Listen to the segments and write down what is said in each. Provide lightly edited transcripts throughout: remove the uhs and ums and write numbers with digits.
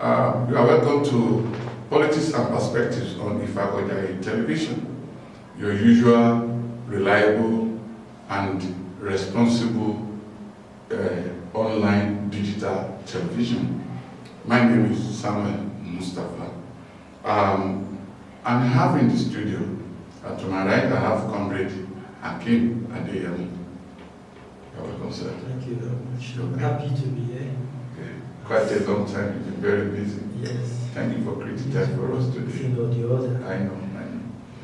You are welcome to Politics and Perspectives on IFAKO television, your usual, reliable, and responsible online digital television. My name is Samuel Mustafa. I have in the studio, to my right, I have Comrade Hakim Adeyemi. You're welcome, sir. Thank you very much. I'm happy to be here. Okay. Quite a long time, you've been very busy. Yes. Thank you for creating time for us today. You know the other. I know.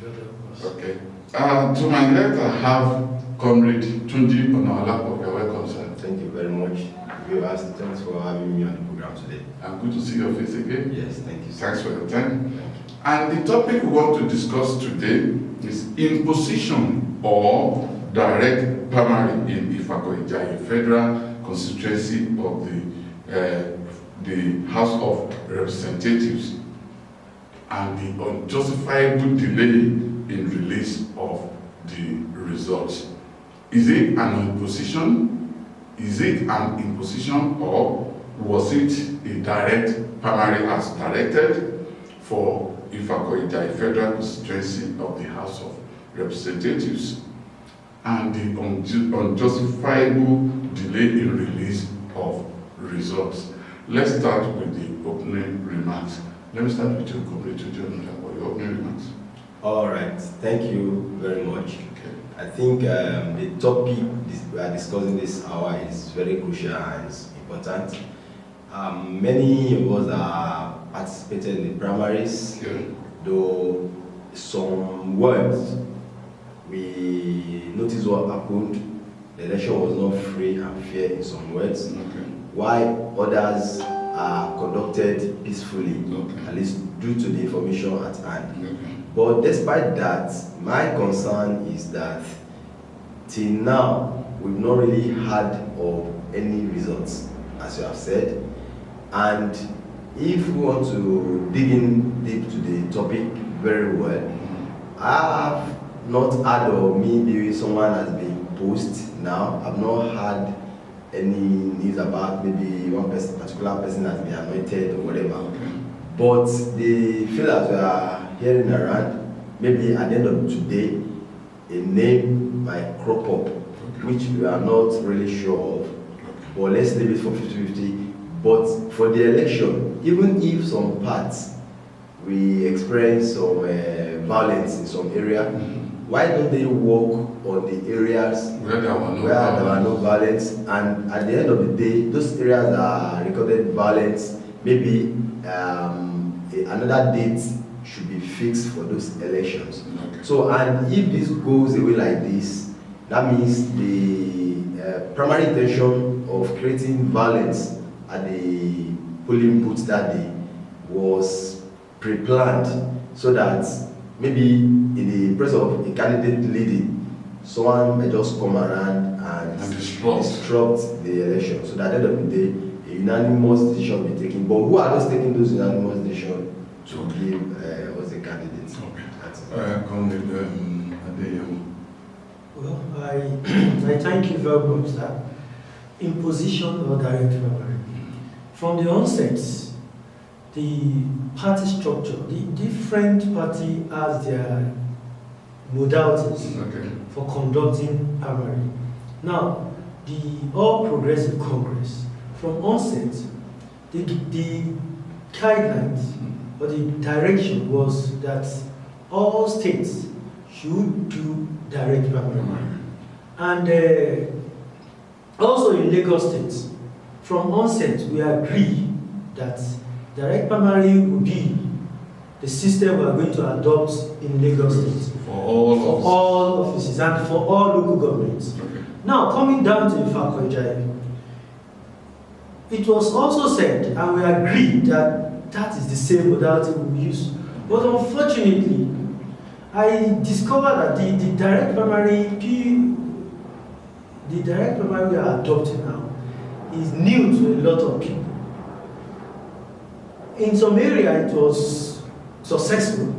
The other, of course. Okay. To my left, I have Comrade Tunji Onawalapo. You're welcome, sir. Thank you very much. Viewers, thanks for having me on the program today. I'm good to see your face again. Yes, thank you. Thanks for your time. Thank you. And the topic we want to discuss today is imposition or direct primary in IFAKO Federal Constituency of the House of Representatives and the unjustifiable delay in release of the results. Is it an imposition? Is it an imposition, or was it a direct primary as directed for IFAKO Federal Constituency of the House of Representatives, and the unjustifiable delay in release of results? Let's start with the opening remarks. Let me start with you, Comrade Tunji, for your opening remarks. All right, thank you very much. Okay. I think the topic we are discussing this hour is very crucial and important. Many of us are participated in the primaries, though some words we noticed what happened. The election was not free and fair in some words, while others are conducted peacefully, at least due to the information at hand. But despite that, my concern is that till now we've not really had of any results, as you have said. And if we want to dig in deep to the topic very well, I have not heard of maybe someone has been posted now. I've not had any news about maybe one person, particular person has been anointed or whatever. But the feel that we are hearing around, maybe at the end of today, a name might crop up, which we are not really sure of. But let's leave it for 50-50. But for the election, even if some parts we experience some violence in some area, why don't they work on the areas where there were no violence? And at the end of the day, those areas are recorded violence. Maybe another date should be fixed for those elections. So, and if this goes away like this, that means the primary intention of creating violence at the polling booth that day was pre-planned, so that maybe in the presence of a candidate leading, someone may just come around and disrupt the election. So that at the end of the day, a unanimous decision will be taken. But who are those taking those unanimous decisions to give us the candidates? Well, I thank you very much, sir. Imposition or direct primary. From the onset, the party structure, the different party has their modalities for conducting primary. Now, the All Progressive Congress, from onset, the guidelines or the direction was that all states should do direct primary. And also in Lagos State, from onset, we agree that direct primary will be the system we are going to adopt in Lagos State for all offices and for all local governments. Now, coming down to IFAKO, it was also said, and we agreed that that is the same modality we use. But unfortunately, I discovered that the direct primary we are adopting now is new to a lot of people. In some area it was successful,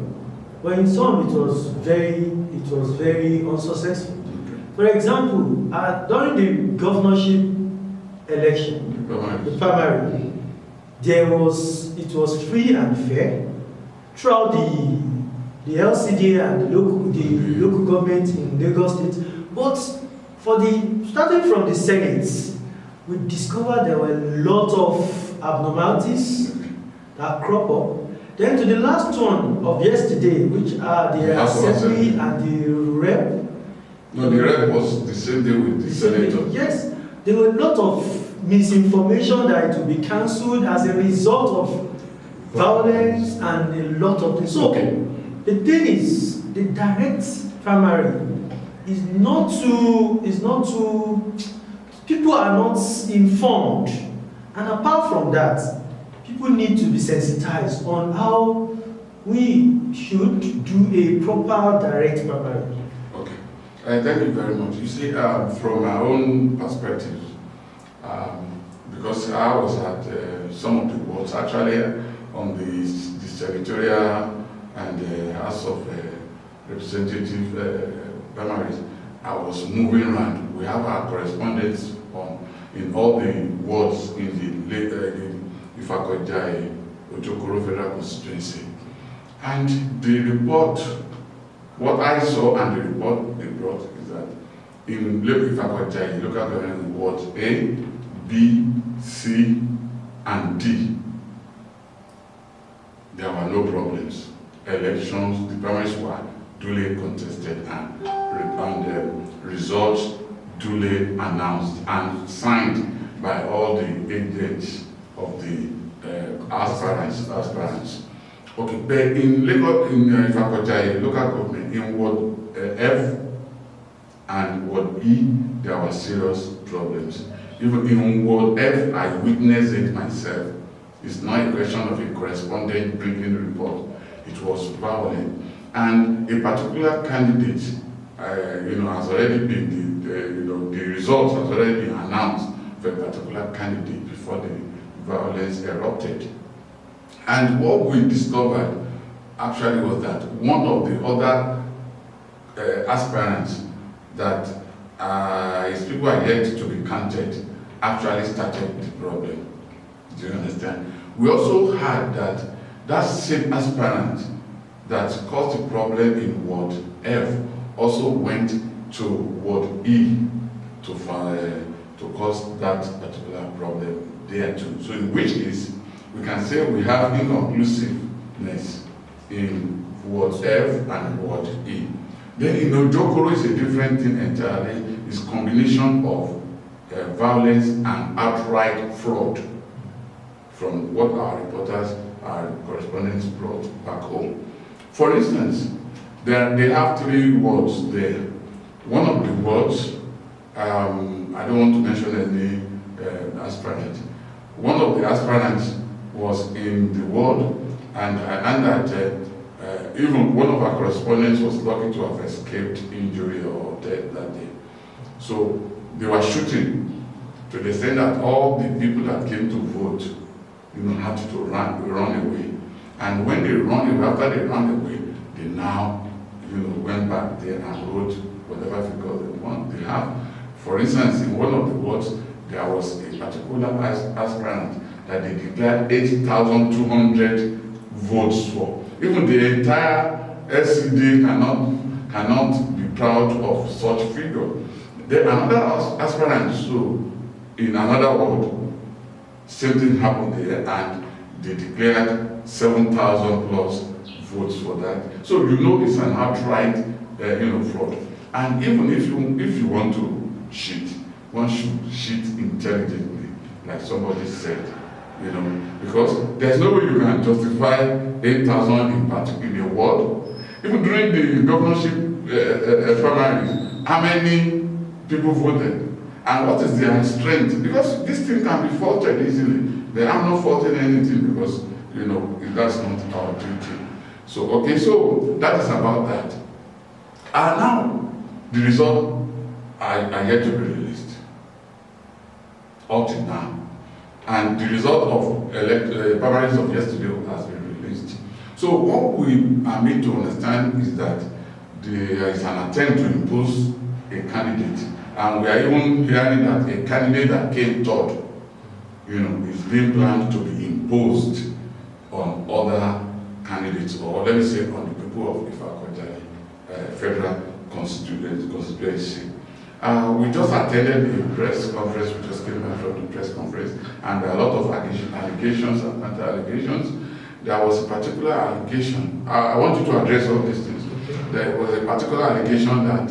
but in some it was very unsuccessful. For example, during the governorship election, the primary, it was free and fair throughout the LCD and the local government in Lagos State. But starting from the Senate, we discovered there were a lot of abnormalities that crop up. Then to the last one of yesterday, which are the Assembly and the Rep. No, the Rep was the same day with the Senator. Yes, there were a lot of misinformation that it will be cancelled as a result of violence and a lot of things. So, the thing is, the direct primary is not too, people are not informed. And apart from that, people need to be sensitized on how we should do a proper direct primary. Okay, thank you very much. You see, from my own perspective, because I was at some of the boards, actually on the territorial and House of Representative primaries, I was moving around. We have our correspondents in all the wards in the IFAKJ, Ojokoro Federal Constituency. And the report, what I saw and the report they brought is that in IFAKJ, local government wards A, B, C, and D, there were no problems. Elections, the primaries were duly contested and results duly announced and signed by all the agents of the aspirants. Okay, but in IFAKJ, local government, in Ward F and Ward E, there were serious problems. Even in Ward F, I witnessed it myself. It's not a question of a correspondent bringing the report. It was violent. And a particular candidate, has already been, the results has already been announced for a particular candidate before the violence erupted. And what we discovered actually was that one of the other aspirants that his people are yet to be counted actually started the problem. Do you understand? We also heard that same aspirant that caused the problem in Ward F also went to Ward E to cause that particular problem there too. So in which case, we can say we have inconclusiveness in Ward F and Ward E. Then in Ojokoro is a different thing entirely. It's a combination of violence and outright fraud from what our reporters, our correspondents brought back home. For instance, they have 3 wards there. One of the wards, I don't want to mention any aspirant. One of the aspirants was in the ward, and that even one of our correspondents was lucky to have escaped injury or death that day. So they were shooting to the extent that all the people that came to vote, had to run away. And when they run away, after they ran away, they now, went back there and wrote whatever figure they want. They have, for instance, in one of the wards, there was a particular aspirant that they declared 8,200 votes for. Even the entire SCD cannot be proud of such figure. Then another aspirant, so in another ward, same thing happened there, and they declared 7,000 plus votes for that. So it's an outright, fraud. And even if you want to cheat, one should cheat intelligently, like somebody said, because there's no way you can justify 8,000 in particular ward. Even during the governorship primaries, how many people voted? And what is their strength? Because this thing can be faulted easily. They are not faulting anything because, that's not our duty. So that is about that. And now, the result are yet to be released. Up to now. And the result of primaries of yesterday has been released. So what we are made to understand is that there is an attempt to impose a candidate. And we are even hearing that a candidate that came third, is being planned to be imposed imposed on other candidates, or let me say on the people of IFAKO Federal Constituency. We just attended a press conference, we just came back from the press conference, and there are a lot of allegations and counter-allegations. There was a particular allegation, I want you to address all these things. There was a particular allegation that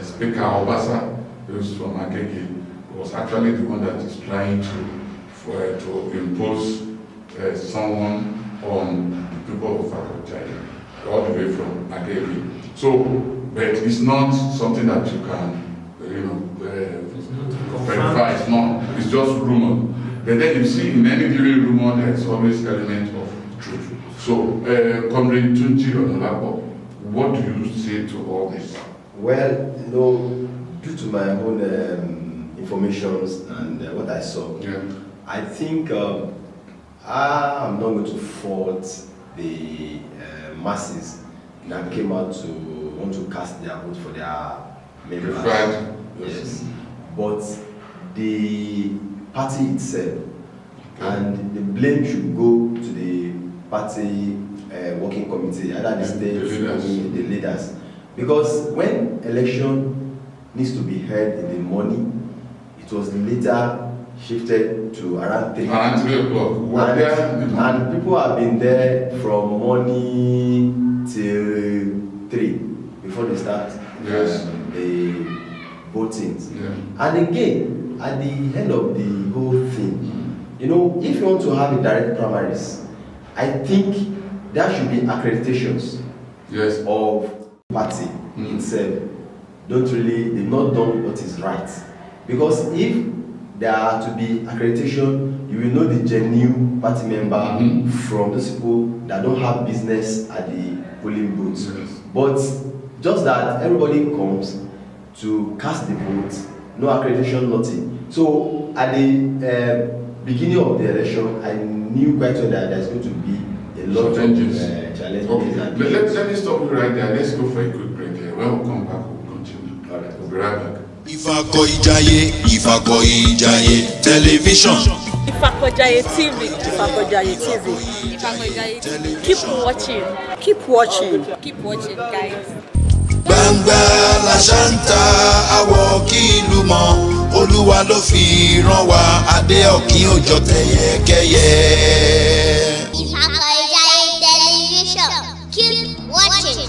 Speaker Obasa, who's from IJAIYE, was actually the one that is trying to impose someone on the people of IFKJ, all the way from IJAIYE. So, but it's not something that you can, verify. It's not. It's just rumor. But then you see, in any during rumor, there is always element of truth. So, Comrade Tunji Onolapo, what do you say to all this? Well, due to my own informations and what I saw, I think I'm not going to fault the masses that came out to want to cast their vote for their members. Yes, but the party itself, and the blame should go to the party working committee, either the states or the leaders. Because when election needs to be held in the morning, it was later shifted to around 3 o'clock. And people have been there from morning till 3 before they start the voting. And again, at the end of the whole thing, if you want to have a direct primaries, I think there should be accreditations of party itself. They've not done what is right. Because if there are to be accreditation, you will know the genuine party member from those people that don't have business at the polling booths. But just that everybody comes to cast the vote, no accreditation, nothing. So at the beginning of the election, I knew quite well that there's going to be a lot of challenges. Let me stop you right there. Let's go for a quick break here. When we come back, we'll continue. All right, we'll be right back. IFAKJ television. IFKJ TV. IFKJ TV. IFKJ TV. Keep watching. Keep watching. Keep watching, guys. Gbangba la ṣanta àwọ̀ kí ìlú mọ̀, Olúwa ló fi rán wa, adé ọ̀kín òjò tẹ̀yẹkẹ́yẹ. IFAKJ television. Keep watching.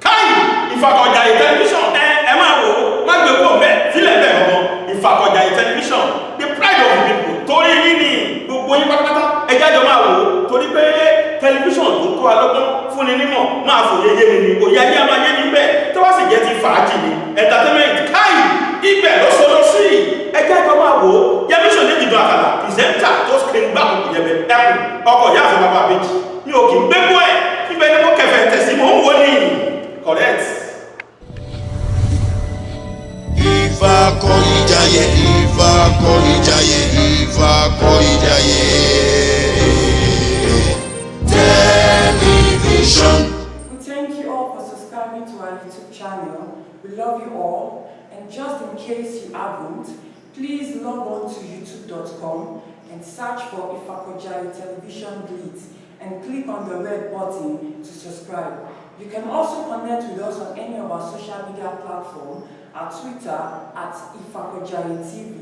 Kai IFAKJ television. Máa wò, má gbé kó bẹ́ẹ̀ sílẹ̀ bẹ́ẹ̀ ọmọ. IFAKJ television. The pride of the people. Torí yín ni gbogbo yín pátápátá. Ẹ jáde máa wò torí pé tẹlifíṣọ̀n tó kọ́ alọ́gbọ́n fúnni nímọ̀ máa fòye yé ni òye ayé a máa yé ní bẹ́ẹ̀ tó wá sì jẹ́ ti fàájì ni entertainment káyì ibẹ̀ ló sọ́dọ̀ sí ẹjẹ́ àjọ máa wò ó yẹmíṣọ̀ ní ìdìdàn àkàlà pìrìsẹ́ńtà tó screen gbà kò yẹbẹ ẹkùn ọkọ̀ yá àfẹ́ bàbá àbẹ́jì ní òkè gbégbó ẹ̀ ibẹ̀ ni mo kẹfẹ́ tẹ̀sí mò ń wò ní correct. IFAKJ, IFAKJ, IFAKJ television. We thank you all for subscribing to our YouTube channel. We love you all. And just in case you haven't, please log on to youtube.com and search for IFAKJ Television Blitz and click on the red button to subscribe. You can also connect with us on any of our social media platforms, our Twitter at IFAKJ TV,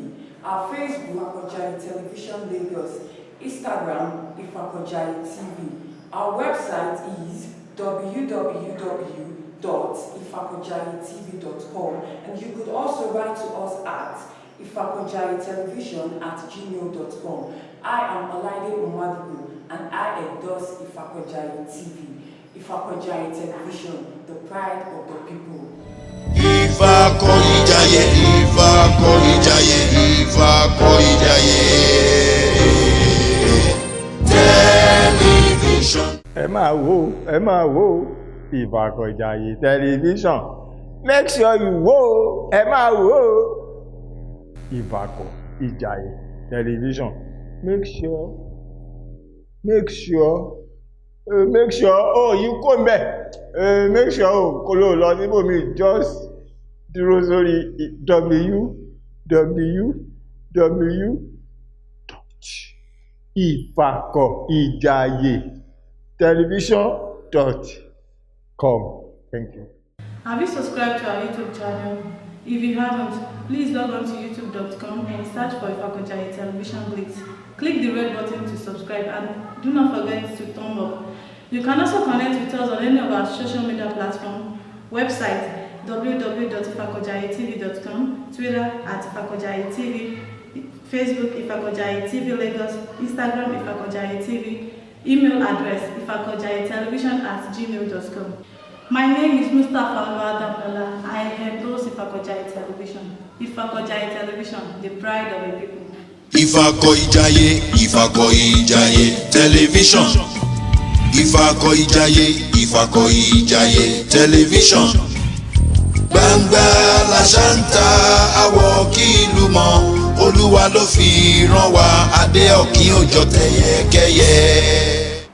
our Facebook IFAKJ Television Lagos, Instagram IFAKJ TV. Our website is www.ifakojtv.com, and you could also write to us at ifakojtelevision@gmail.com. I am Olaide Umadibu, and I endorse IFAKJ TV. IFAKJ Television, the pride of the people. IFAKJ, IFAKJ, IFAKJ television. Ẹ máa wo IFAKJ television. Make sure you wo, ẹ máa wo IFAKJ television. Make sure, you come back. Make sure, kó lọ lọ síbòmí, just dúró sórí www IFAKO television.com. Thank you. Have you subscribed to our YouTube channel? If you haven't, please log on to youtube.com and search for IFAKJ television glitz. Click the red button to subscribe and do not forget to thumb up. You can also connect with us on any of our social media platforms, website www.ifakojayetv.com, Twitter @IFAKOJAYETV, Facebook IFAKOJAYETV Lagos, Instagram IFAKOJAYETV, email address ifakojayetelevision@gmail.com. My name is Mustafa Oluwadamola. I endorse IFAKOJAYE Television. IFAKOJAYE Television, the pride of the people. IFAKOJAYE television. IFAKOJAYE television. Gbangba làṣàntà àwọ̀ kí ìlú mọ̀, Olúwa ló fi rán wa, adé ọ̀kín òjò tẹ̀yẹkẹ́yẹ.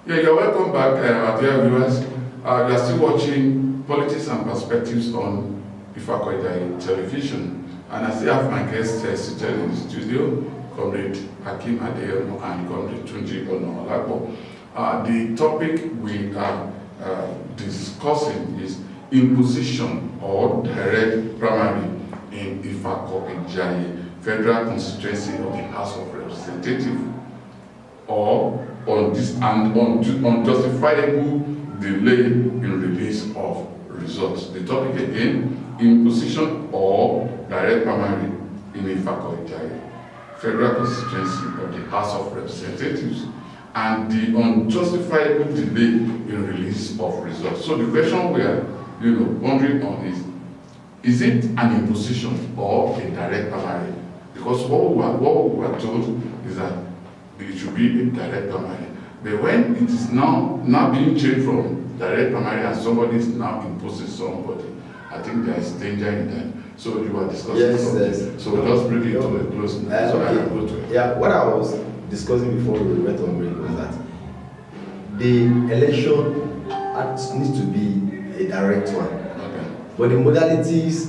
Yeah, you're welcome back, dear viewers. You are still watching Politics and Perspectives on IFAKOJAYE Television. And I still have my guests seated in the studio, Comrade Hakeem Adeyomo and Comrade Tunji Onolapo. The topic we are discussing is imposition or direct primary in IFAKOJAYE Federal Constituency of the House of Representatives, or on this and unjustifiable delay in release of results. The topic again, imposition or direct primary in IFAKOJAYE Federal Constituency of the House of Representatives, and the unjustifiable delay in release of results. So the question we are wondering on is it an imposition or a direct primary? Because what we were told is that it should be a direct primary. But when it is now being changed from direct primary and somebody is now imposing somebody, I think there is danger in that. So you were discussing something. Yes. So just bring it to a close now, so I can go to it. Yeah, what I was discussing before we went on break was that the election needs to be a direct one. Okay. But the modalities,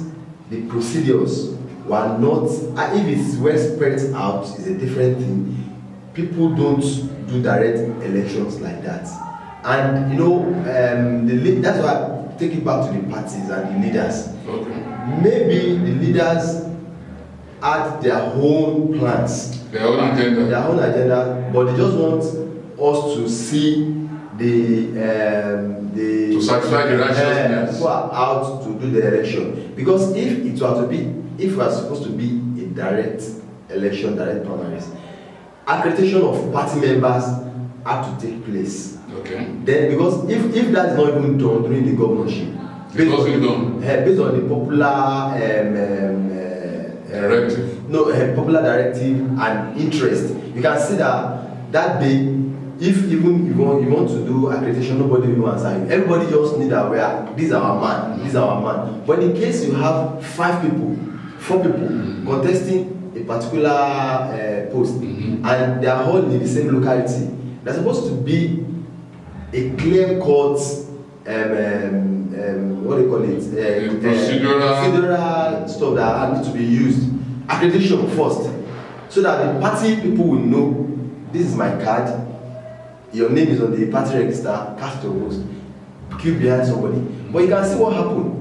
the procedures were not, if it's well spread out, it's a different thing. People don't do direct elections like that. And that's why I take it back to the parties and the leaders. Okay. Maybe the leaders had their own plans. Their own agenda, but they just want us to see the to satisfy the righteousness. Who are out to do the election. Because if we are supposed to be a direct election, direct primaries, accreditation of party members have to take place. Okay. Then, because if that is not even done during the governorship, based on the popular directive. Popular directive and interest, you can see that day, if even you want to do accreditation, nobody will answer you. Everybody just need aware, this is our man, this is our man. But in case you have 4 people contesting a particular post, and they are all in the same locality, there's supposed to be a clear-cut what do you call it? Procedural stuff that need to be used. Accreditation first, so that the party people will know this is my card. Your name is on the party register. Cast your vote. Queue behind somebody. But you can see what happened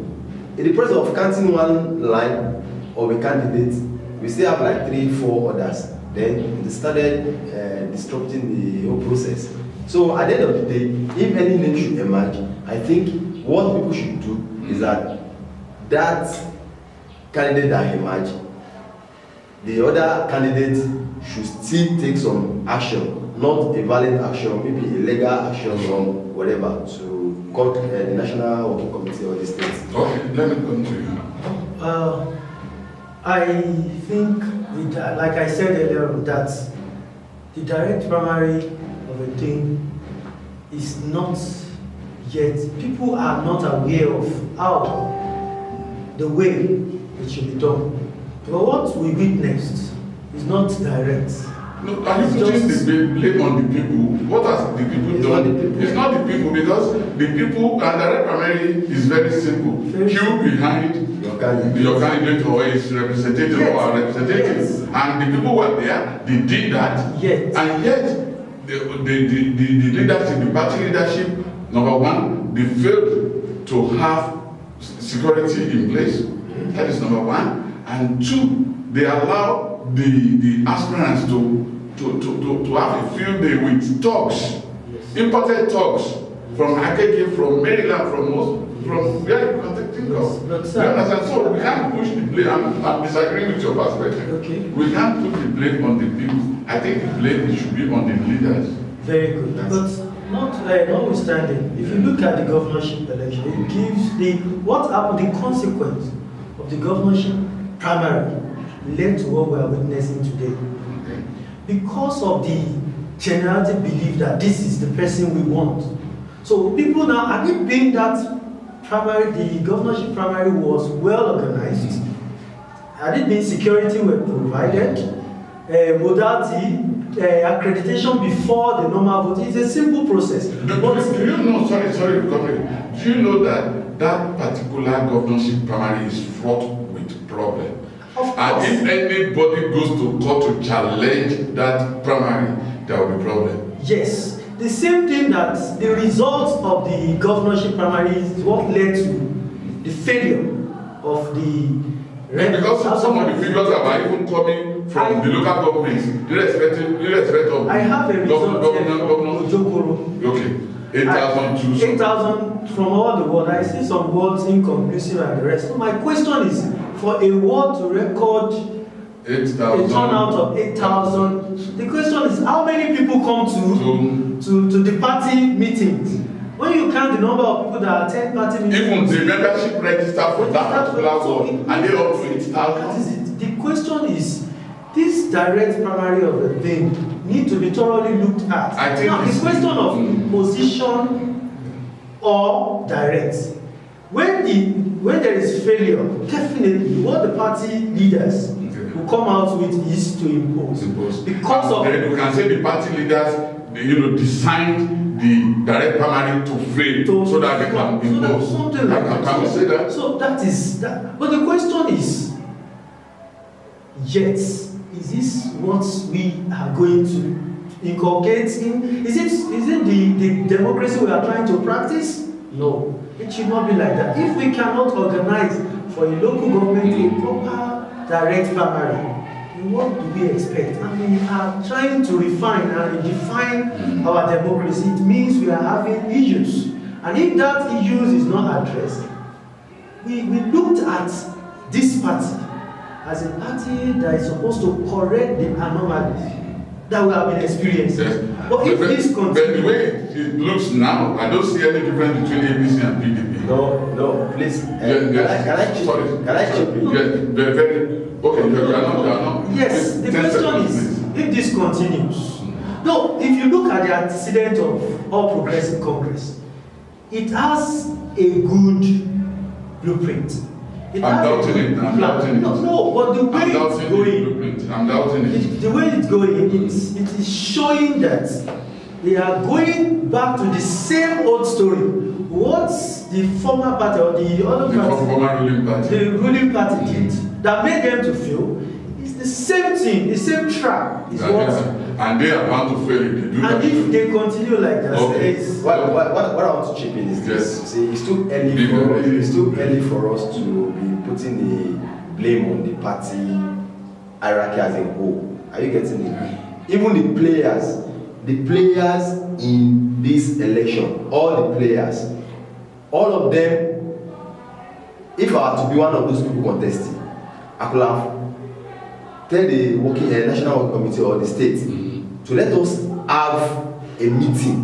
in the process of counting one line of a candidate. We still have like 3-4 others. Then they started disrupting the whole process. So at the end of the day, if any name should emerge, I think what people should do is that candidate that emerged, the other candidate should still take some action, not a valid action, maybe a legal action or whatever, to call the National Working Committee or the state. Okay, let me come to you. I think, like I said earlier, that the direct primary of a thing is not yet, people are not aware of how, the way it should be done. But what we witnessed is not direct. No, are you putting the blame on the people? What has the people done? It's not the people, because the people, and direct primary is very simple. Queue behind your candidate or his representative or representatives. And the people were there, they did that. And yet, leadership, the party leadership, number one, they failed to have security in place. That is number one. And two, they allow the aspirants to have a field day with thugs, imported thugs from IFKJ, from Maryland, from where you can think of. You understand? So we can't push the blame. I'm disagreeing with your perspective. Okay. We can't put the blame on the people. I think the blame should be on the leaders. Very good. But notwithstanding, if you look at the governorship election, it gives what happened, the consequence of the governorship primary led to what we are witnessing today. Okay. Because of the generality belief that this is the person we want. So people now, had it been that primary, the governorship primary was well organized, had it been security were provided, modality, accreditation before the normal vote, it's a simple process. Do you know, sorry, do you know that particular governorship primary is fraught with problem? And if anybody goes to court to challenge that primary, there will be problem. Yes. The same thing that the results of the governorship primary is what led to the failure of the... Because some of the figures are even coming from the local governments, irrespective of... I have a result from Ojokoro. Okay. 8,000 8,000 from all the world. I see some words inconclusive and the rest. So my question is, for a ward to record 8,000, a turnout of 8,000, the question is, how many people come to the party meetings? When you count the number of people that attend party meetings, even the membership register for that particular ward, and they up to 8,000. That is it. The question is, this direct primary of the thing need to be thoroughly looked at. I think now, the question of imposition or direct. When there is failure, definitely what the party leaders will come out with is to impose. Because of then you can say the party leaders, designed the direct primary to fail so that they can impose. Something like that. Can we say that? So that is that. But the question is, yet, is this what we are going to inculcate in? Is it the democracy we are trying to practice? No. It should not be like that. If we cannot organize for a local government a proper direct primary, then what do we expect? And we are trying to refine and redefine our democracy. It means we are having issues. And if that issues is not addressed, we looked at this party as a party that is supposed to correct the anomalies that we have been experiencing. Yes. But if this continues... But the way it looks now, I don't see any difference between APC and PDP. No, please. Can I chip in? Yes, very. Okay, you are not. Yes, the question is, if this continues. No, if you look at the antecedent of All Progressive Congress, it has a good blueprint. I'm doubting it. No, but the way it's going, I'm doubting it. The way it's going, it is showing that they are going back to the same old story. What's the former party or the other party, the ruling party did that made them to fail is the same thing, the same trap is and they are bound to fail if they do that. And if they continue like that, what I want to chip in is this. See, it's too early for us to be putting the blame on the party hierarchy as a whole. Are you getting it? Even the players in this election, all the players, all of them, if I were to be one of those people contesting, I could have tell the National Working Committee or the state to let us have a meeting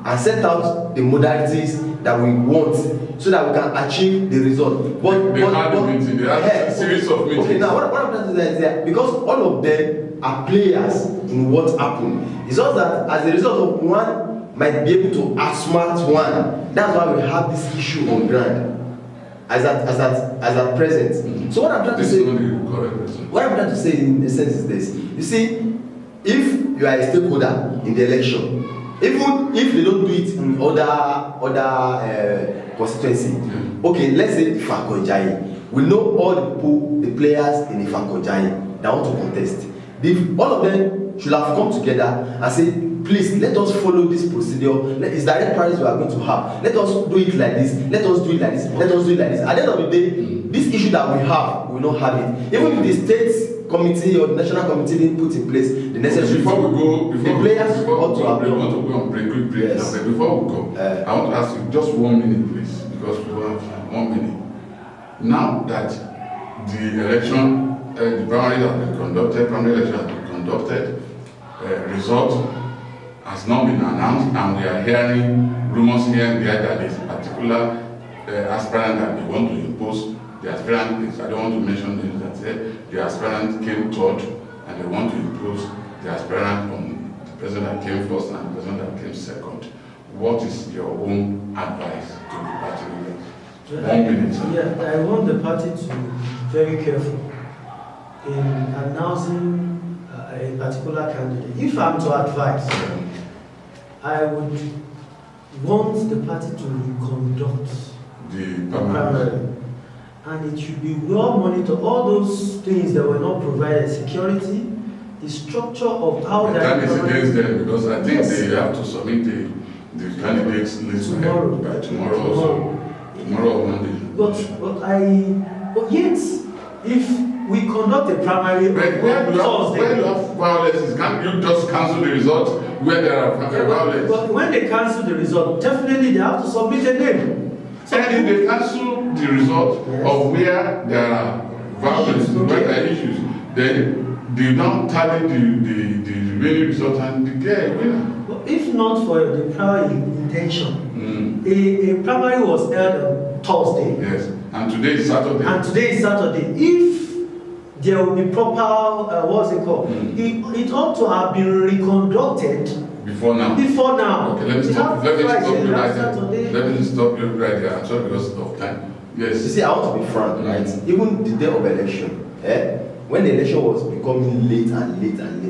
and set out the modalities that we want so that we can achieve the result. But they had a series of meetings. Okay, now what I'm trying to say is that because all of them are players in what happened, it's just that as a result of one might be able to outsmart one. That's why we have this issue on ground as at present. So what I'm trying to say, in a sense is this: you see, if you are a stakeholder in the election, even if they don't do it in other constituency, okay, let's say IFAKO, we know all the people, the players in IFAKO that want to contest. All of them should have come together and say, please let us follow this procedure. It's direct primaries we are going to have. Let us do it like this. Let us do it like this. Let us do it like this. At the end of the day, this issue that we have, we will not have it. Even if the state committee or the national committee didn't put in place the necessary. Before we go, the players ought to have we want to go on quick break. Yes. But before we go, I want to ask you just 1 minute, please, because we have 1 minute. Now that the election, the primary has been conducted, primary election has been conducted, result has not been announced, and we are hearing rumors here and there that this particular aspirant that they want to impose, the aspirant is, I don't want to mention names, that the aspirant came third, and they want to impose the aspirant on the person that came first and the person that came second. What is your own advice to the party leaders? 1 minute, sir. Yeah, I want the party to be very careful in announcing a particular candidate. If I'm to advise, I would want the party to reconduct the primary. And it should be well monitored. All those things that were not provided, security, the structure of how that. Time is against them because I think they have to submit the candidates list tomorrow. By tomorrow or Monday. But yet, if we conduct a primary when you have violence, can't you just cancel the result where there are violence? But when they cancel the result, definitely they have to submit a name. And if they cancel the result of where there are violence, where there are issues, then they don't tally the remaining result and declare a winner. But if not for the primary intention, a primary was held on Thursday. Yes, and today is Saturday. If there will be proper, what's it called? It ought to have been reconducted before now. Okay, let me stop you right there. I'm sorry because of time. Yes. You see, I want to be frank, right? Even the day of election, when the election was becoming late and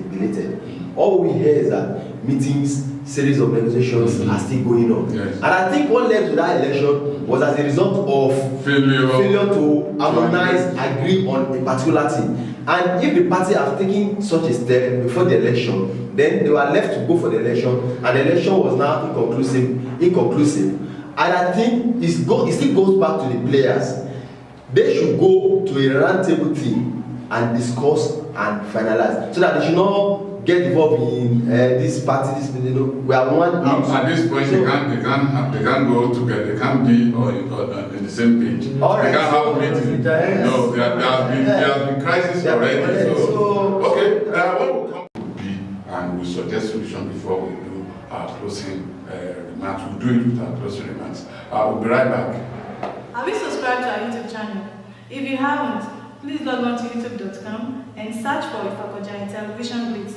belated, all we hear is that meetings, series of negotiations are still going on. Yes. And I think what led to that election was as a result of failure to harmonize, agree on a particular thing. And if the party have taken such a step before the election, then they were left to go for the election, and the election was now inconclusive. And I think it still goes back to the players. They should go to a roundtable team and discuss and finalize, so that they should not get involved in this party. We are one. At this point, they can't go together. They can't be on the same page. Right. They can't have meetings. No, there has been crisis already. Okay, what will come to be, and we suggest solution before we do our closing remarks. We'll do it with our closing remarks. We'll be right back. Have you subscribed to our YouTube channel? If you haven't, please log on to youtube.com and search for IFAKO Television Blitz.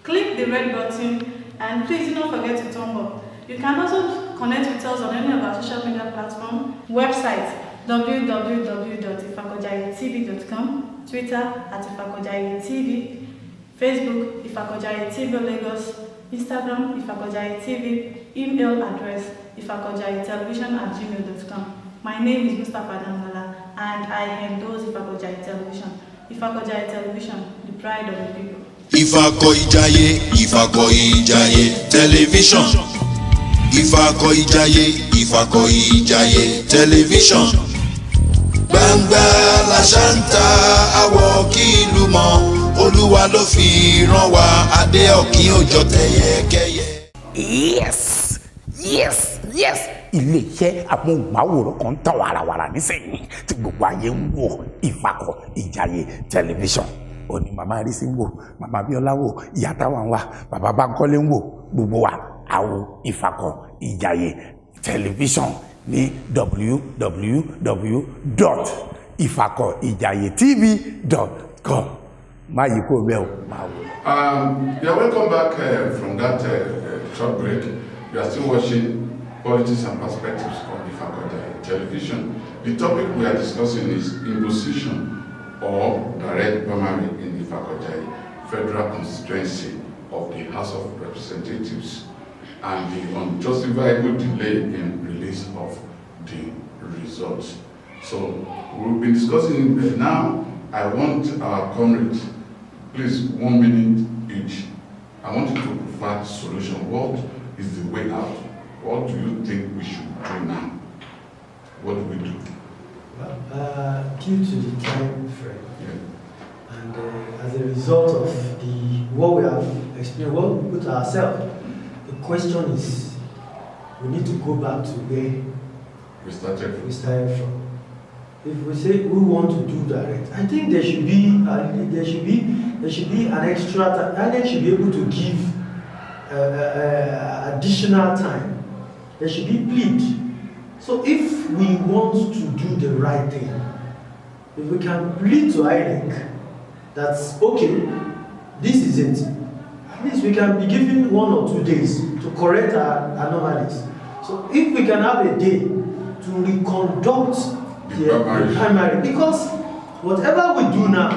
Click the red button and please do not forget to thumb up. You can also connect with us on any of our social media platforms, website www.ifakojayetv.com, Twitter @IFAKOJAYETV, Facebook IFAKOJAYETV Lagos, Instagram IFAKOJAYETV, email address ifakojayetelevision@gmail.com. My name is Mustafa Dangala and I endorse IFAKOJAYE Television. IFAKOJAYE Television, the pride of the people. IFAKOJAYE Television. IFAKOJAYE Television. Gbangba làṣàǹtà àwọ̀ kí ìlú mọ̀, Olúwa ló fi rán wa, adé ọ̀kín òjò tẹ̀yẹkẹyẹ. Yes. Ilé-iṣẹ́ amóhùnmáwòrán kan tàn wàràwàrà nísìnyí tí gbogbo ayé ń wò, IFAKOJAYE Television. Ó ní màmá Arísí ń wò, màmá Bíọ́lá wò, ìyá Táwà ń wà, bàbá Bánkọ́lé ń wò, gbogbo wa àwo IFAKOJAYE Television ní www.ifakojayetv.com. Má yí kó bẹ́ẹ̀ o, máa wò. You are welcome back from that short break. You are still watching Politics and Perspectives on IFAKOJAYE Television. The topic we are discussing is imposition or direct primary in IFAKOJAYE Federal Constituency of the House of Representatives and the unjustifiable delay in release of the results. So we'll be discussing now. I want our comrades, please 1 minute each. I want you to preferred solution? What is the way out? What do you think we should do now? What do we do? Well, due to the time frame, and as a result of what we have experienced, what we put ourselves, the question is, we need to go back to where we started from. If we say we want to do direct, I think there should be an extra time, and they should be able to give additional time. There should be plead. So if we want to do the right thing, if we can plead to INEC, that's okay, this is it. At least we can be given 1 or 2 days to correct our anomalies. So if we can have a day to reconduct the primary, because whatever we do now,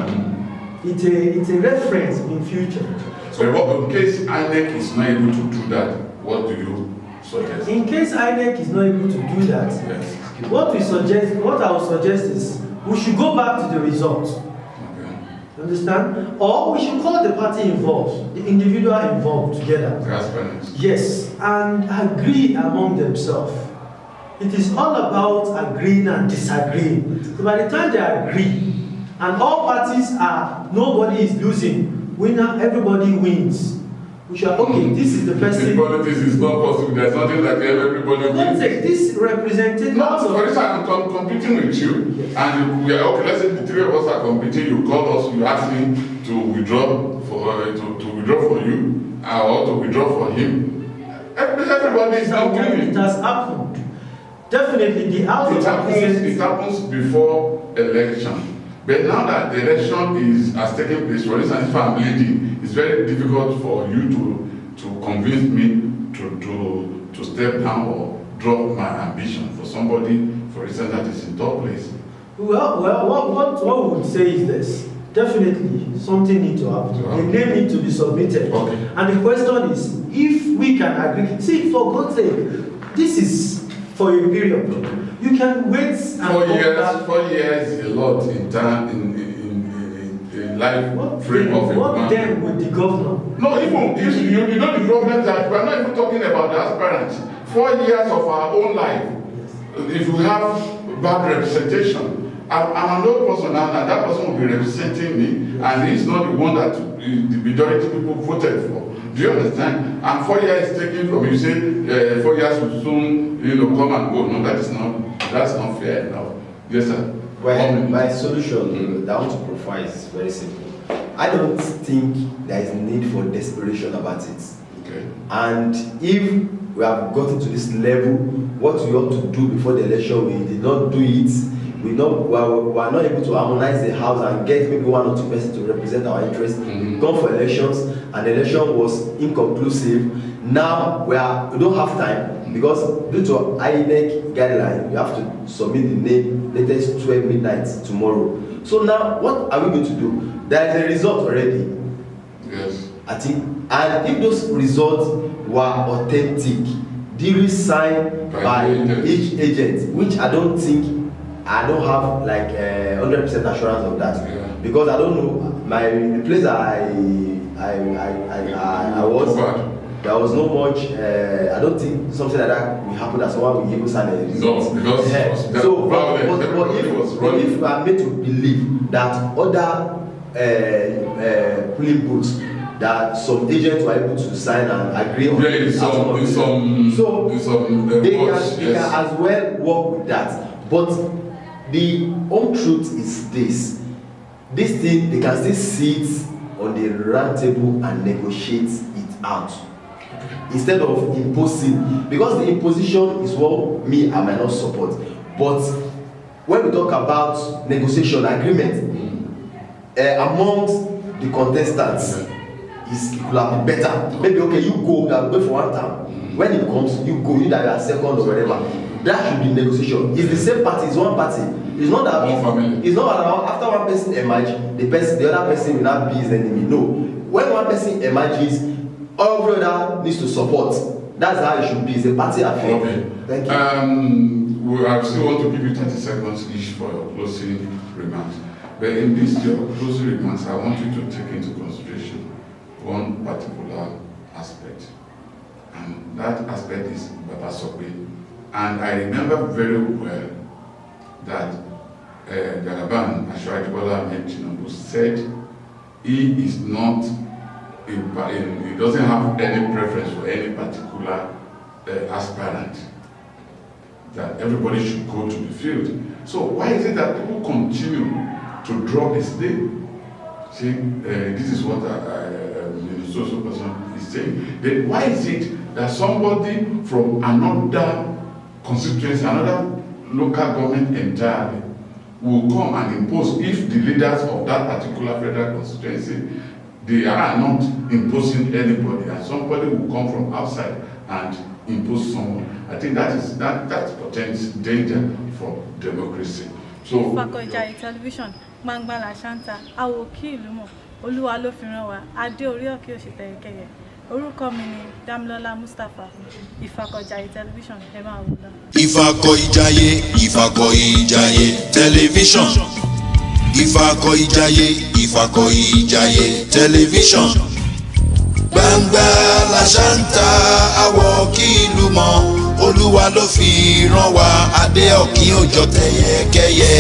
it's a reference in future. So in case INEC is not able to do that, what do you suggest? In case INEC is not able to do that, yes. what I would suggest is we should go back to the results. Understand? Or we should call the party involved, the individual involved together. The aspirants. Yes, and agree among themselves. It is all about agreeing and disagreeing. So by the time they agree, and all parties nobody is losing, winner, everybody wins. We shall, okay, this is the person. In politics is not possible. There's nothing like everybody wins. Don't take this represented. No, for instance, I'm competing with you, yes. And we are okay. Let's say the 3 of us are competing. You call us. You ask me to withdraw for you, or to withdraw for him. Everybody is now winning. It has happened. Definitely, the House of Representatives. It happens before election. But now that the election has taken place, for instance, if I'm leading, it's very difficult for you to convince me to step down or drop my ambition for somebody, for instance, that is in top place. Well, what we would say is this. Definitely, something needs to happen. The name needs to be submitted. Okay. And the question is, if we can agree. See, for God's sake, this is for a period. You can wait and 4 years is a lot in time in life frame of a what man. then with the governor? No, even if you know the problem that we're not even talking about the aspirants. 4 years of our own life. Yes. If we have bad representation, I'm an old person and that person will be representing me, yes. And he's not the one that the majority of people voted for. Do you understand? And 4 years taken from you say 4 years will soon come and go. No, that's not fair enough. Yes, sir. Well, my solution that I want to provide is very simple. I don't think there is need for desperation about it. Okay. And if we have gotten to this level, what we ought to do before the election, we did not do it. We are not able to harmonize the house and get maybe 1 or 2 persons to represent our interests. We've gone for elections, and the election was inconclusive. Now we don't have time because due to INEC guideline, we have to submit the name latest 12 midnight tomorrow. So now, what are we going to do? There is a result already. Yes. I think, and if those results were authentic, deals signed by each agent, which I don't have like 100% assurance of that, because I don't know the place I was. There was no much. I don't think something like that will happen. That's why we even sign a result. No, because but if we are made to believe that other polling booths that some agents were able to sign and agree on, they can as well work with that. But the home truth is this thing, they can still sit on the round table and negotiate it out instead of imposing, because the imposition is what I might not support. But when we talk about negotiation agreement amongst the contestants, it could have been better. Maybe okay, you go for 1 time. When it comes, you go, you that you are second or whatever. That should be negotiation. It's the same party, it's one party. It's not that it's not about after one person emerges, the other person will not be his enemy. No. When one person emerges, every other needs to support. That's how it should be. It's a party affair. Okay. Thank you. I still want to give you 30 seconds each for your closing remarks. But in your closing remarks, I want you to take into consideration one particular aspect. And that aspect is Baba Sope. And I remember very well that Jagaban Ashwaju Ahmed Tinubu said he is not, he doesn't have any preference for any particular aspirant, that everybody should go to the field. So why is it that people continue to draw his name? See, this is what the social person is saying. Then why is it that somebody from another constituency, another local government entirely, will come and impose, if the leaders of that particular federal constituency, they are not imposing anybody, and somebody will come from outside and impose someone? I think that portends danger for democracy. So IFAKO television, Gbangba Lashanta, Awoki Ilumo, Olúwa ló fi rán wa, Adé orí òkè òṣìtẹ̀yẹkẹyẹ. Orúkọ mi ni Damlola Mustapha, IFAKO television, ẹ máa wò lọ. IFAKO television. IFAKO television. Gbangba Lashanta, Awoki Ilumo, Olúwa ló fi rán wa, Adé Ọ̀kín òjò tẹ̀yẹkẹyẹ.